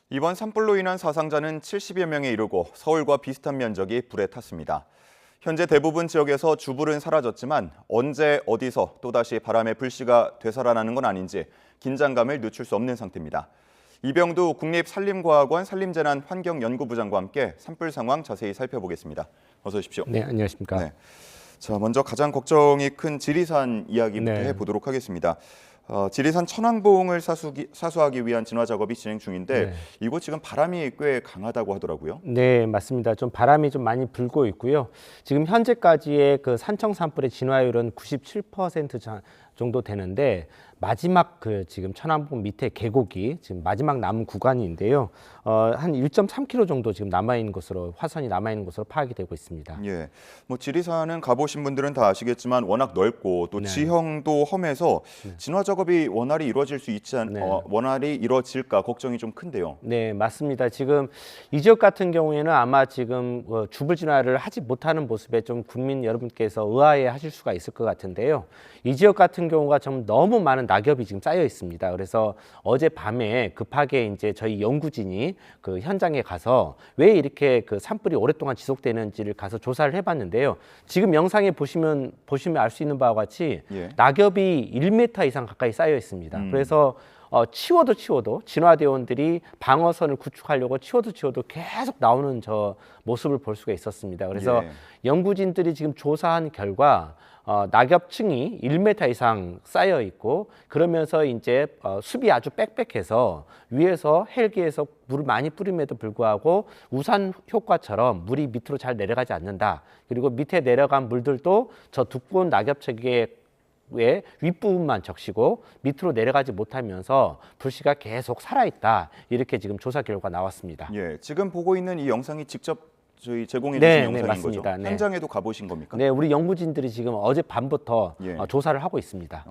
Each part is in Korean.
이번 산불로 인한 사상자는 70여 명에 이르고 서울과 비슷한 면적이 불에 탔습니다. 현재 대부분 지역에서 주불은 사라졌지만 언제 어디서 또다시 바람의 불씨가 되살아나는 건 아닌지 긴장감을 늦출 수 없는 상태입니다. 이병두 국립산림과학원 산림재난환경연구부장과 함께 산불 상황 자세히 살펴보겠습니다. 어서 오십시오. 네, 안녕하십니까. 네. 자, 먼저 가장 걱정이 큰 지리산 이야기부터 네. 해보도록 하겠습니다. 지리산 천왕봉을 사수하기 위한 진화 작업이 진행 중인데 네. 이곳 지금 바람이 꽤 강하다고 하더라고요. 네, 맞습니다. 좀 바람이 좀 많이 불고 있고요. 지금 현재까지의 그 산청 산불의 진화율은 97% 정도 되는데 마지막 그 지금 천왕봉 밑에 계곡이 지금 마지막 남은 구간인데요. 한 1.3km 정도 지금 남아 있는 것으로 화선이 남아 있는 것으로 파악이 되고 있습니다. 예, 뭐 지리산은 가보신 분들은 다 아시겠지만 워낙 넓고 또 네. 지형도 험해서 진화 작업이 원활히 이루어질 수 있지 네. 원활히 이루어질까 걱정이 좀 큰데요. 네, 맞습니다. 지금 이 지역 같은 경우에는 아마 지금 주불 진화를 하지 못하는 모습에 좀 국민 여러분께서 의아해 하실 수가 있을 것 같은데요. 이 지역 같은 경우가 좀 너무 많은 낙엽이 지금 쌓여 있습니다. 그래서 어제 밤에 급하게 이제 저희 연구진이 그 현장에 가서 왜 이렇게 그 산불이 오랫동안 지속되는지를 가서 조사를 해봤는데요. 지금 영상에 보시면 알 수 있는 바와 같이 예. 낙엽이 1m 이상 가까이 쌓여 있습니다. 그래서 치워도 진화대원들이 방어선을 구축하려고 치워도 계속 나오는 저 모습을 볼 수가 있었습니다. 그래서 예. 연구진들이 지금 조사한 결과 낙엽층이 1m 이상 쌓여 있고 그러면서 이제 숲이 아주 빽빽해서 위에서 헬기에서 물을 많이 뿌림에도 불구하고 우산 효과처럼 물이 밑으로 잘 내려가지 않는다. 그리고 밑에 내려간 물들도 저 두꺼운 낙엽층의 왜 윗부분만 적시고 밑으로 내려가지 못하면서 불씨가 계속 살아있다. 이렇게 지금 조사 결과 나왔습니다. 예, 지금 보고 있는 이 영상이 직접 저희 제공해 네, 주신 네, 영상인 맞습니다. 거죠? 네. 현장에도 가보신 겁니까? 네, 우리 연구진들이 지금 어젯밤부터 예. 조사를 하고 있습니다.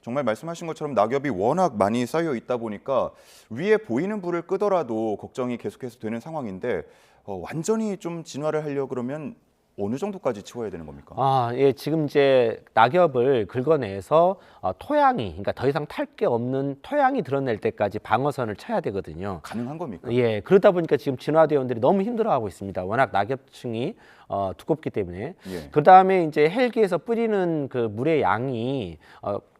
정말 말씀하신 것처럼 낙엽이 워낙 많이 쌓여 있다 보니까 위에 보이는 불을 끄더라도 걱정이 계속해서 되는 상황인데 완전히 좀 진화를 하려고 그러면 어느 정도까지 치워야 되는 겁니까? 예, 지금 이제 낙엽을 긁어내서 토양이, 그러니까 더 이상 탈 게 없는 토양이 드러낼 때까지 방어선을 쳐야 되거든요. 가능한 겁니까? 예, 그러다 보니까 지금 진화대원들이 너무 힘들어하고 있습니다. 워낙 낙엽층이 두껍기 때문에. 예. 그 다음에 이제 헬기에서 뿌리는 그 물의 양이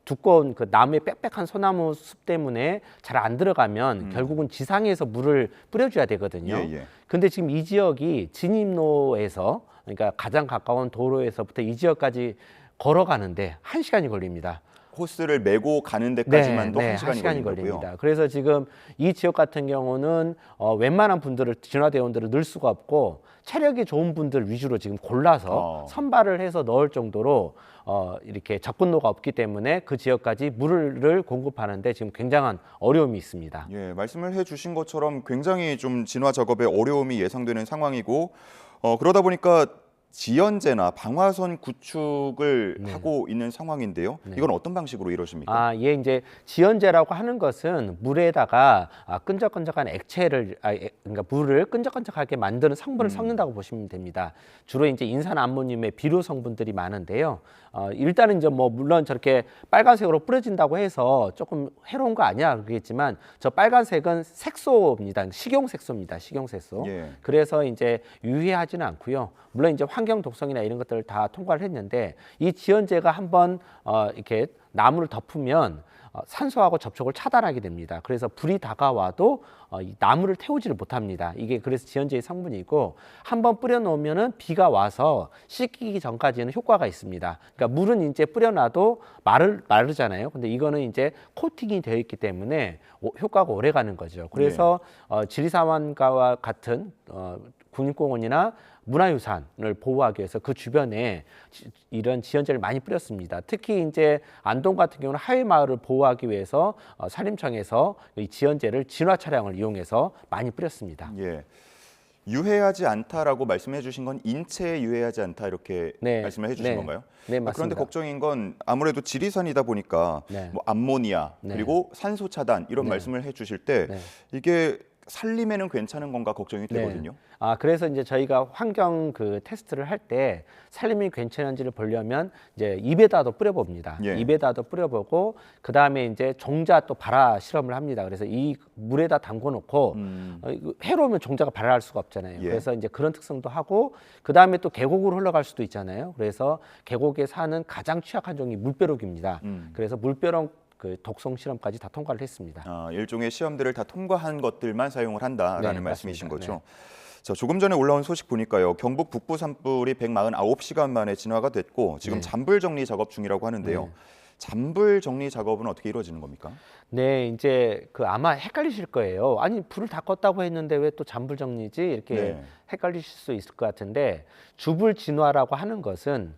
두꺼운 그 나무의 빽빽한 소나무 숲 때문에 잘 안 들어가면 결국은 지상에서 물을 뿌려줘야 되거든요. 예. 근데 지금 이 지역이 진입로에서 그러니까 가장 가까운 도로에서부터 이 지역까지 걸어가는데 1시간이 걸립니다. 코스를 메고 가는 데까지만도 1시간이 걸린다고요? 걸립니다. 그래서 지금 이 지역 같은 경우는 웬만한 분들을 진화대원들을 넣을 수가 없고 체력이 좋은 분들 위주로 지금 골라서 선발을 해서 넣을 정도로 이렇게 접근로가 없기 때문에 그 지역까지 물을 공급하는데 지금 굉장한 어려움이 있습니다. 예, 말씀을 해주신 것처럼 굉장히 좀 진화 작업에 어려움이 예상되는 상황이고 그러다 보니까 지연제나 방화선 구축을 하고 있는 상황인데요. 이건 어떤 방식으로 이루어집니까? 예, 이제 지연제라고 하는 것은 물에다가 끈적끈적한 액체를, 그러니까 물을 끈적끈적하게 만드는 성분을 섞는다고 보시면 됩니다. 주로 이제 인산 암모늄의 비료 성분들이 많은데요. 일단은 이제 뭐 물론 저렇게 빨간색으로 뿌려진다고 해서 조금 해로운 거 아니야 그러겠지만 저 빨간색은 색소입니다. 식용색소입니다. 식용색소. 예. 그래서 이제 유해하지는 않고요. 물론 이제 환경 독성이나 이런 것들을 다 통과를 했는데 이 지연제가 한번 이렇게 나무를 덮으면 산소하고 접촉을 차단하게 됩니다. 그래서 불이 다가와도 이 나무를 태우지를 못합니다. 이게 그래서 지연제의 성분이고 한번 뿌려놓으면은 비가 와서 씻기기 전까지는 효과가 있습니다. 그러니까 물은 이제 뿌려놔도 마르잖아요. 근데 이거는 이제 코팅이 되어 있기 때문에 효과가 오래 가는 거죠. 그래서 지리산과 같은 국립공원이나 문화유산을 보호하기 위해서 그 주변에 이런 지연제를 많이 뿌렸습니다. 특히 이제 안동 같은 경우는 하회마을을 보호하기 위해서 산림청에서 이 지연제를 진화 차량을 이용해서 많이 뿌렸습니다. 예. 유해하지 않다라고 말씀해 주신 건 인체에 유해하지 않다 이렇게 말씀을 해 주신 건가요? 네, 맞습니다. 그런데 걱정인 건 아무래도 지리산이다 보니까 뭐 암모니아 그리고 산소 차단 이런 말씀을 해 주실 때 이게 살림에는 괜찮은 건가 걱정이 되거든요. 그래서 이제 저희가 환경 그 테스트를 할 때 살림이 괜찮은지를 보려면 이제 입에다도 뿌려봅니다. 예. 입에다도 뿌려보고 그 다음에 이제 종자 또 발화 실험을 합니다. 그래서 이 물에다 담궈놓고 이거 해로우면 종자가 발화할 수가 없잖아요. 예. 그래서 이제 그런 특성도 하고 그 다음에 또 계곡으로 흘러갈 수도 있잖아요. 그래서 계곡에 사는 가장 취약한 종이 물벼룩입니다. 그래서 물벼룩 그 독성 실험까지 다 통과를 했습니다. 일종의 시험들을 다 통과한 것들만 사용을 한다라는 네, 말씀이신 맞습니다. 거죠. 자, 조금 전에 올라온 소식 보니까요. 경북 북부 산불이 149시간 만에 진화가 됐고 지금 잔불 정리 작업 중이라고 하는데요. 잔불 정리 작업은 어떻게 이루어지는 겁니까? 네, 이제 그 아마 헷갈리실 거예요. 아니, 불을 다 껐다고 했는데 왜 또 잔불 정리지? 이렇게 헷갈리실 수 있을 것 같은데 주불 진화라고 하는 것은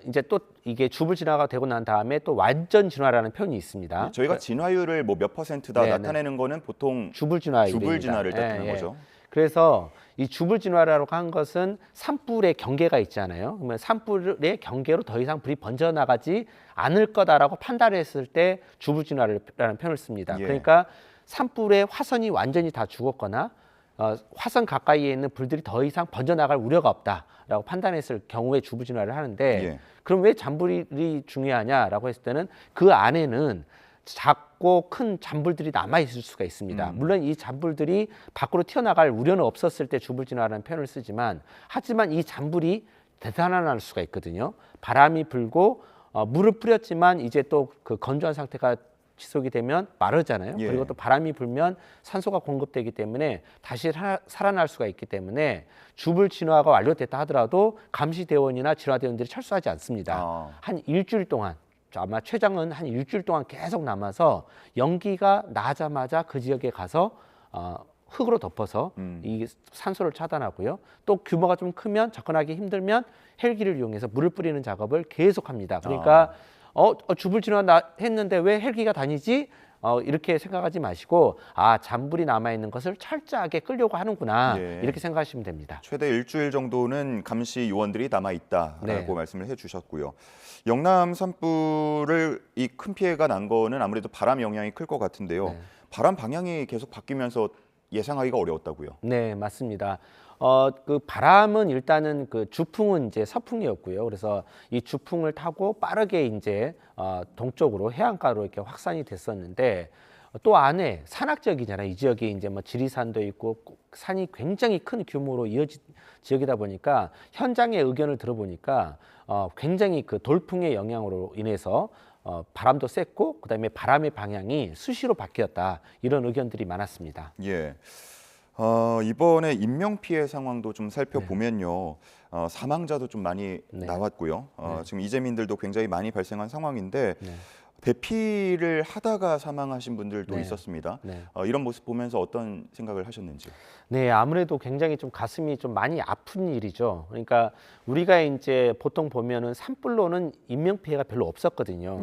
이제 또 이게 주불 진화가 되고 난 다음에 또 완전 진화라는 표현이 있습니다. 저희가 진화율을 뭐 몇 %다 네네. 나타내는 거는 보통 주불 진화율입니다. 주불 진화를 뜻하는 거죠. 그래서 이 주불 진화라고 한 것은 산불의 경계가 있잖아요. 그러면 산불의 경계로 더 이상 불이 번져나가지 않을 거다라고 판단했을 때 주불 진화라는 표현을 씁니다. 예. 그러니까 산불의 화선이 완전히 다 죽었거나 화선 가까이에 있는 불들이 더 이상 번져나갈 우려가 없다라고 판단했을 경우에 주불 진화를 하는데 예. 그럼 왜 잔불이 중요하냐라고 했을 때는 그 안에는 작고 큰 잔불들이 남아 있을 수가 있습니다. 물론 이 잔불들이 밖으로 튀어나갈 우려는 없었을 때 주불 진화라는 표현을 쓰지만 하지만 이 잔불이 되살아날 수가 있거든요. 바람이 불고 물을 뿌렸지만 이제 또 그 건조한 상태가 지속이 되면 마르잖아요. 예. 그리고 또 바람이 불면 산소가 공급되기 때문에 다시 살아날 수가 있기 때문에 주불 진화가 완료됐다 하더라도 감시대원이나 진화대원들이 철수하지 않습니다. 한 일주일 동안 아마 최장은 한 일주일 동안 계속 남아서 연기가 나자마자 그 지역에 가서 흙으로 덮어서 이 산소를 차단하고요. 또 규모가 좀 크면 접근하기 힘들면 헬기를 이용해서 물을 뿌리는 작업을 계속합니다. 그러니까 주불 진화 했는데 왜 헬기가 다니지? 이렇게 생각하지 마시고 잔불이 남아 있는 것을 철저하게 끌려고 하는구나 이렇게 생각하시면 됩니다. 최대 일주일 정도는 감시 요원들이 남아 있다라고 말씀을 해주셨고요. 영남 산불을 이 큰 피해가 난 거는 아무래도 바람 영향이 클 것 같은데요. 바람 방향이 계속 바뀌면서 예상하기가 어려웠다고요? 네, 맞습니다. 그 바람은 일단은 그 주풍은 이제 서풍이었고요. 그래서 이 주풍을 타고 빠르게 이제 동쪽으로 해안가로 이렇게 확산이 됐었는데 또 안에 산악 지역이잖아요. 이 지역이 이제 뭐 지리산도 있고 산이 굉장히 큰 규모로 이어진 지역이다 보니까 현장의 의견을 들어보니까 굉장히 그 돌풍의 영향으로 인해서 바람도 셌고 그다음에 바람의 방향이 수시로 바뀌었다 이런 의견들이 많았습니다. 예. 이번에 인명 피해 상황도 좀 살펴보면요. 사망자도 좀 많이 나왔고요. 지금 이재민들도 굉장히 많이 발생한 상황인데 대피를 하다가 사망하신 분들도 있었습니다. 이런 모습 보면서 어떤 생각을 하셨는지요? 네, 아무래도 굉장히 좀 가슴이 좀 많이 아픈 일이죠. 그러니까 우리가 이제 보통 보면은 산불로는 인명 피해가 별로 없었거든요.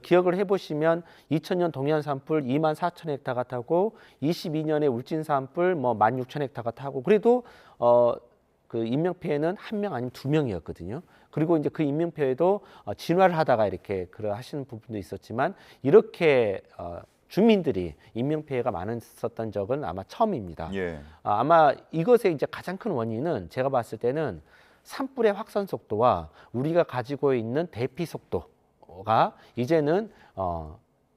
기억을 해보시면 2000년 동해안 산불 24,000헥타가 타고 22년에 울진 산불 뭐 16,000헥타가 타고 그래도 그 인명 피해는 한 명 아니면 두 명이었거든요. 그리고 이제 그 인명 피해도 진화를 하다가 이렇게 하시는 부분도 있었지만 이렇게 주민들이 인명 피해가 많았었던 적은 아마 처음입니다. 아마 이것의 이제 가장 큰 원인은 제가 봤을 때는 산불의 확산 속도와 우리가 가지고 있는 대피 속도가 이제는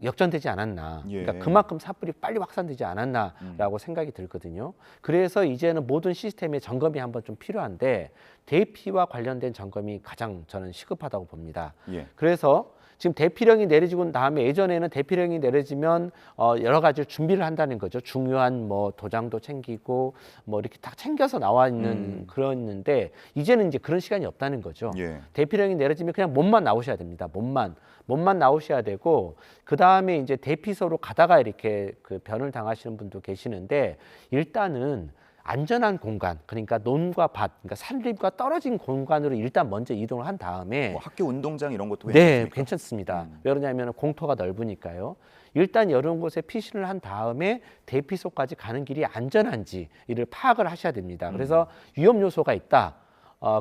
역전되지 않았나. 그러니까 그만큼 산불이 빨리 확산되지 않았나라고 생각이 들거든요. 그래서 이제는 모든 시스템의 점검이 한번 좀 필요한데 대피와 관련된 점검이 가장 저는 시급하다고 봅니다. 그래서 지금 대피령이 내려지고 다음에 예전에는 대피령이 내려지면 여러 가지 준비를 한다는 거죠. 중요한 뭐 도장도 챙기고 뭐 이렇게 다 챙겨서 나와 있는 그랬는데 이제는 이제 그런 시간이 없다는 거죠. 대피령이 내려지면 그냥 몸만 나오셔야 됩니다. 몸만 나오셔야 되고 그 다음에 이제 대피소로 가다가 이렇게 그 변을 당하시는 분도 계시는데 일단은 안전한 공간, 그러니까 논과 밭, 그러니까 산림과 떨어진 공간으로 일단 먼저 이동을 한 다음에 뭐 학교 운동장 이런 것도 괜찮습니까? 괜찮습니다. 왜냐하면 공터가 넓으니까요. 일단 이런 곳에 피신을 한 다음에 대피소까지 가는 길이 안전한지 이를 파악을 하셔야 됩니다. 그래서 위험 요소가 있다.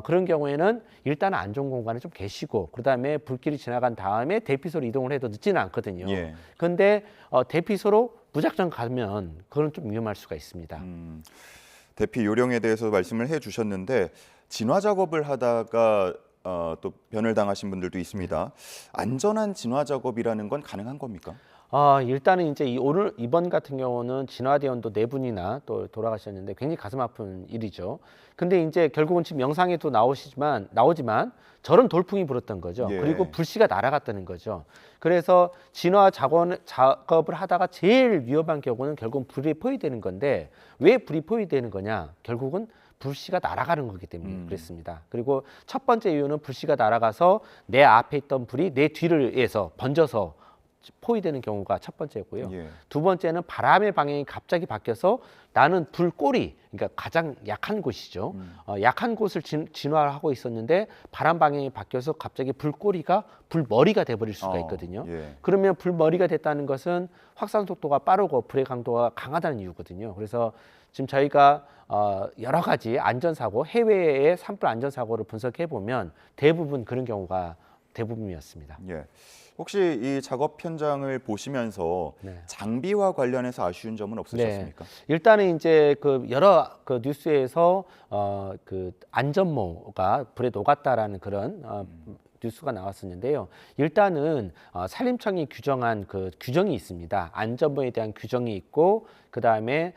그런 경우에는 일단 안전 공간에 좀 계시고 그다음에 불길이 지나간 다음에 대피소로 이동을 해도 늦지는 않거든요. 그런데 대피소로 무작정 가면 그건 좀 위험할 수가 있습니다. 대피 요령에 대해서 말씀을 해주셨는데 진화 작업을 하다가 또 변을 당하신 분들도 있습니다. 안전한 진화 작업이라는 건 가능한 겁니까? 일단은 이제 오늘 이번 같은 경우는 진화대원도 네 분이나 또 돌아가셨는데 굉장히 가슴 아픈 일이죠. 근데 이제 결국은 지금 영상에도 나오지만 저런 돌풍이 불었던 거죠. 예. 그리고 불씨가 날아갔다는 거죠. 그래서 진화 작업을 하다가 제일 위험한 경우는 결국은 불이 포위되는 건데 왜 불이 포위되는 거냐? 결국은 불씨가 날아가는 거기 때문에 그랬습니다. 그리고 첫 번째 이유는 불씨가 날아가서 내 앞에 있던 불이 내 뒤를 해서 번져서 포위되는 경우가 첫 번째고요. 예. 두 번째는 바람의 방향이 갑자기 바뀌어서 나는 불꼬리, 그러니까 가장 약한 곳이죠. 약한 곳을 진화하고 있었는데 바람 방향이 바뀌어서 갑자기 불꼬리가 불머리가 돼버릴 수가 있거든요. 예. 그러면 불머리가 됐다는 것은 확산 속도가 빠르고 불의 강도가 강하다는 이유거든요. 그래서 지금 저희가 여러 가지 안전사고, 해외의 산불 안전사고를 분석해 보면 대부분 그런 경우가 대부분이었습니다. 예. 혹시 이 작업 현장을 보시면서 네. 장비와 관련해서 아쉬운 점은 없으셨습니까? 일단은 이제 그 여러 그 뉴스에서 그 안전모가 불에 녹았다라는 그런 뉴스가 나왔었는데요. 일단은 산림청이 규정한 그 규정이 있습니다. 안전모에 대한 규정이 있고 그 다음에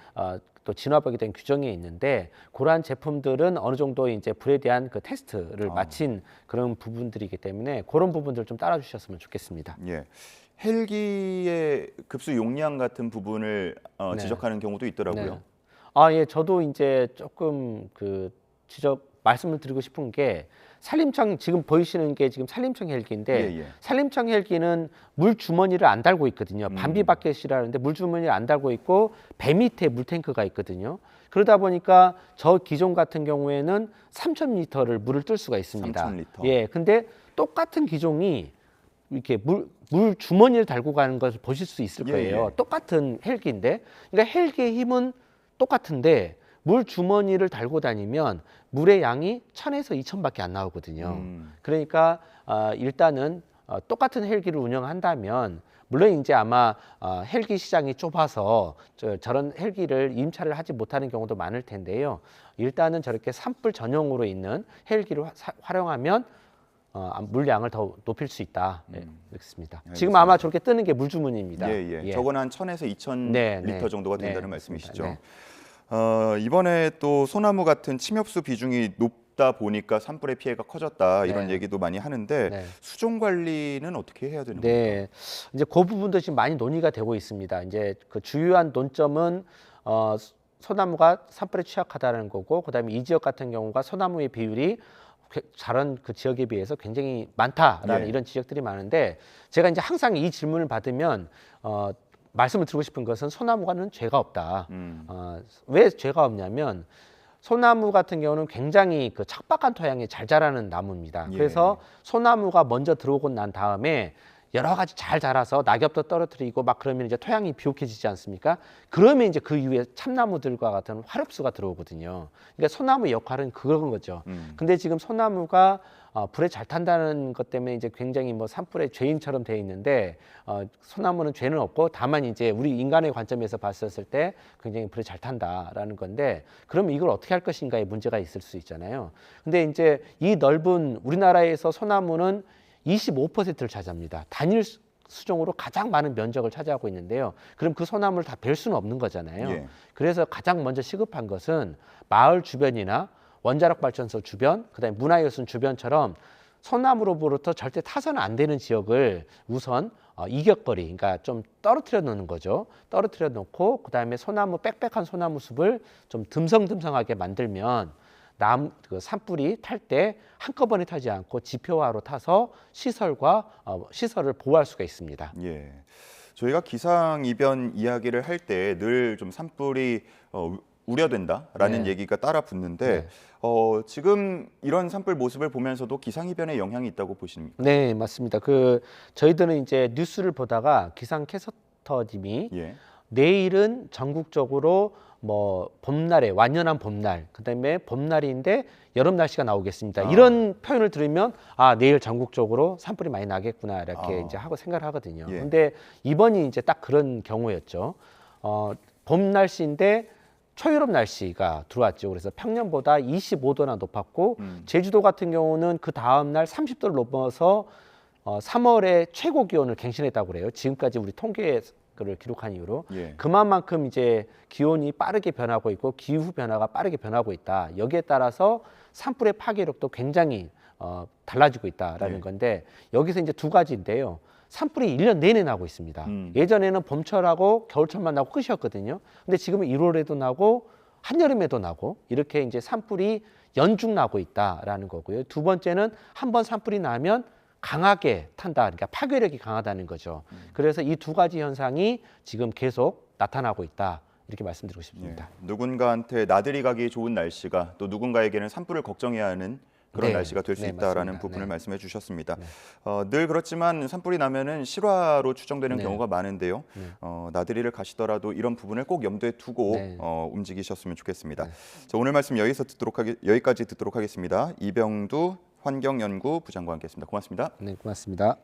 또 진화벽에 대한 규정이 있는데 그러한 제품들은 어느 정도 이제 불에 대한 그 테스트를 마친 그런 부분들이기 때문에 그런 부분들 좀 따라주셨으면 좋겠습니다. 예. 헬기의 급수 용량 같은 부분을 네. 지적하는 경우도 있더라고요. 예, 저도 이제 조금 그 말씀을 드리고 싶은 게 산림청 지금 보이시는 게 지금 산림청 헬기인데 예. 산림청 헬기는 물 주머니를 안 달고 있거든요. 반비바켓이라는데 물 주머니를 안 달고 있고 배 밑에 물탱크가 있거든요. 그러다 보니까 저 기종 같은 경우에는 3,000리터를 물을 뜰 수가 있습니다. 3,000리터. 예, 근데 똑같은 기종이 이렇게 물 주머니를 달고 가는 것을 보실 수 있을 거예요. 똑같은 헬기인데, 그러니까 헬기의 힘은 똑같은데 물 주머니를 달고 다니면 물의 양이 1,000에서 2,000밖에 안 나오거든요. 그러니까 일단은 똑같은 헬기를 운영한다면 물론 이제 아마 헬기 시장이 좁아서 저런 헬기를 임차를 하지 못하는 경우도 많을 텐데요. 일단은 저렇게 산불 전용으로 있는 헬기를 활용하면 물량을 더 높일 수 있다. 네, 그렇습니다. 지금 아마 저렇게 뜨는 게 물주머니입니다. 예. 저건 한 1,000에서 2,000 네, 리터 정도가 된다는 그렇습니다. 말씀이시죠. 네. 이번에 또 소나무 같은 침엽수 비중이 높다 보니까 산불의 피해가 커졌다 이런 네. 얘기도 많이 하는데 네. 수종 관리는 어떻게 해야 되는 겁니까? 네, 이제 그 부분도 지금 많이 논의가 되고 있습니다. 이제 그 주요한 논점은 소나무가 산불에 취약하다는 거고, 그다음에 이 지역 같은 경우가 소나무의 비율이 다른 그 지역에 비해서 굉장히 많다라는 이런 지적들이 많은데, 제가 이제 항상 이 질문을 받으면 말씀을 드리고 싶은 것은 소나무가는 죄가 없다. 왜 죄가 없냐면 소나무 같은 경우는 굉장히 그 척박한 토양에 잘 자라는 나무입니다. 그래서 소나무가 먼저 들어오고 난 다음에 여러 가지 잘 자라서 낙엽도 떨어뜨리고 막 그러면 이제 토양이 비옥해지지 않습니까? 그러면 이제 그 이후에 참나무들과 같은 화렵수가 들어오거든요. 그러니까 소나무 역할은 그런 거죠. 근데 지금 소나무가 불에 잘 탄다는 것 때문에 이제 굉장히 뭐 산불의 죄인처럼 되어 있는데 소나무는 죄는 없고 다만 이제 우리 인간의 관점에서 봤었을 때 굉장히 불에 잘 탄다라는 건데, 그러면 이걸 어떻게 할 것인가에 문제가 있을 수 있잖아요. 근데 이제 이 넓은 우리나라에서 소나무는 25%를 차지합니다. 단일 수종으로 가장 많은 면적을 차지하고 있는데요. 그럼 그 소나무를 다 벨 수는 없는 거잖아요. 그래서 가장 먼저 시급한 것은 마을 주변이나 원자력 발전소 주변, 그다음에 문화예술 주변처럼 소나무로부터 절대 타선 안 되는 지역을 우선 이격거리, 그러니까 좀 떨어뜨려 놓는 거죠. 떨어뜨려 놓고 그다음에 소나무 빽빽한 소나무 숲을 좀 듬성듬성하게 만들면 그 산불이 탈 때 한꺼번에 타지 않고 지표화로 타서 시설을 보호할 수가 있습니다. 예. 저희가 기상이변 이야기를 할 때 늘 좀 산불이 우려된다라는 얘기가 따라 붙는데 지금 이런 산불 모습을 보면서도 기상이변에 영향이 있다고 보십니까? 네, 맞습니다. 저희들은 이제 뉴스를 보다가 기상캐스터님이 내일은 전국적으로 뭐 봄날에 완연한 봄날, 그다음에 봄날인데 여름 날씨가 나오겠습니다. 이런 표현을 들으면 내일 전국적으로 산불이 많이 나겠구나 이렇게 이제 하고 생각을 하거든요. 근데 이번이 이제 딱 그런 경우였죠. 봄 날씨인데 초유럽 날씨가 들어왔죠. 그래서 평년보다 25도나 높았고 제주도 같은 경우는 그 다음 날 30도를 넘어서 3월에 최고 기온을 갱신했다고 그래요. 지금까지 우리 통계를 기록한 이후로 예. 그만큼 이제 기온이 빠르게 변하고 있고 기후 변화가 빠르게 변하고 있다. 여기에 따라서 산불의 파괴력도 굉장히 달라지고 있다라는 네. 건데 여기서 이제 두 가지인데요. 산불이 1년 내내 나고 있습니다. 음. 예전에는 봄철하고 겨울철만 나고 끝이었거든요. 근데 지금은 1월에도 나고 한여름에도 나고 이렇게 이제 산불이 연중 나고 있다라는 거고요. 두 번째는 한번 산불이 나면 강하게 탄다. 그러니까 파괴력이 강하다는 거죠. 그래서 이 두 가지 현상이 지금 계속 나타나고 있다. 이렇게 말씀드리고 싶습니다. 예. 누군가한테 나들이 가기 좋은 날씨가 또 누군가에게는 산불을 걱정해야 하는 그런 네. 날씨가 될 수 네, 있다라는 맞습니다. 부분을 네. 말씀해 주셨습니다. 늘 그렇지만 산불이 나면은 실화로 추정되는 네. 경우가 많은데요. 나들이를 가시더라도 이런 부분을 꼭 염두에 두고 네. 움직이셨으면 좋겠습니다. 자, 오늘 말씀 여기까지 듣도록 하겠습니다. 이병두 환경연구 부장과 함께했습니다. 고맙습니다. 네, 고맙습니다.